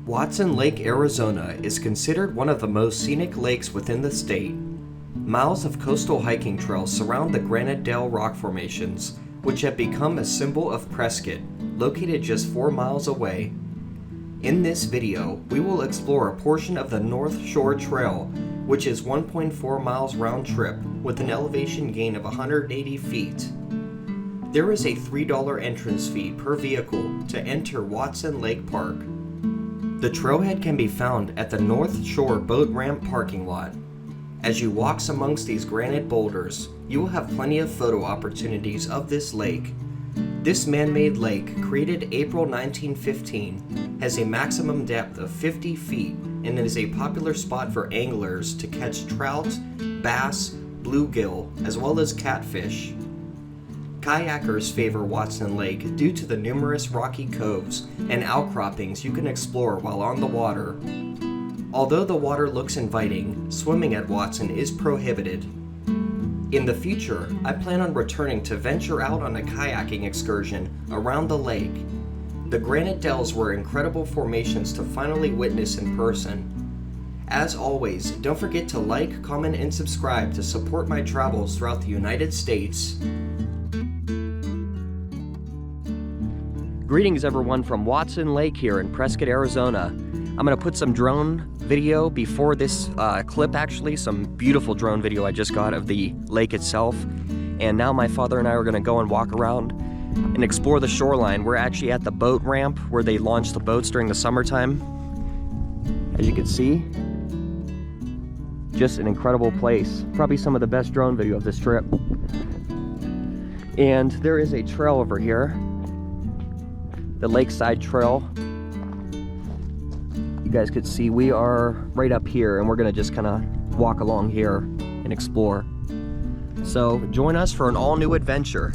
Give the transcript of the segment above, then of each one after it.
Watson Lake, Arizona is considered one of the most scenic lakes within the state. Miles of coastal hiking trails surround the Granite Dell rock formations, which have become a symbol of Prescott, located just 4 miles away. In this video, we will explore a portion of the Northshore Trail, which is 1.4 miles round trip with an elevation gain of 180 feet. There is a $3 entrance fee per vehicle to enter Watson Lake Park. The trailhead can be found at the Northshore boat ramp parking lot. As you walk amongst these granite boulders, you will have plenty of photo opportunities of this lake. This man-made lake, created April 1915, has a maximum depth of 50 feet and is a popular spot for anglers to catch trout, bass, bluegill, as well as catfish. Kayakers favor Watson Lake due to the numerous rocky coves and outcroppings you can explore while on the water. Although the water looks inviting, swimming at Watson is prohibited. In the future, I plan on returning to venture out on a kayaking excursion around the lake. The Granite Dells were incredible formations to finally witness in person. As always, don't forget to like, comment, and subscribe to support my travels throughout the United States. Greetings everyone from Watson Lake here in Prescott, Arizona. I'm going to put some drone video before this clip, actually, some beautiful drone video I just got of the lake itself. And now my father and I are going to go and walk around and explore the shoreline. We're actually at the boat ramp where they launch the boats during the summertime. As you can see, just an incredible place. Probably some of the best drone video of this trip. And there is a trail over here, the lakeside trail. You guys could see we are right up here, and we're gonna just kind of walk along here and explore. So join us for an all-new adventure.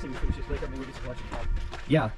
Let's see, we finish this lake up, maybe we get some lunch and talk. Yeah.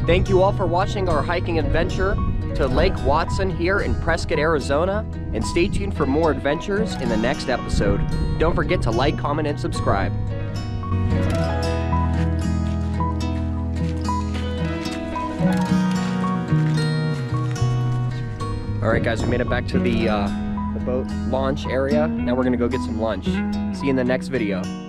Thank you all for watching our hiking adventure to Lake Watson here in Prescott, Arizona, and stay tuned for more adventures in the next episode. Don't forget to like, comment, and subscribe. All right, guys, we made it back to the boat launch area. Now we're gonna go get some lunch. See you in the next video.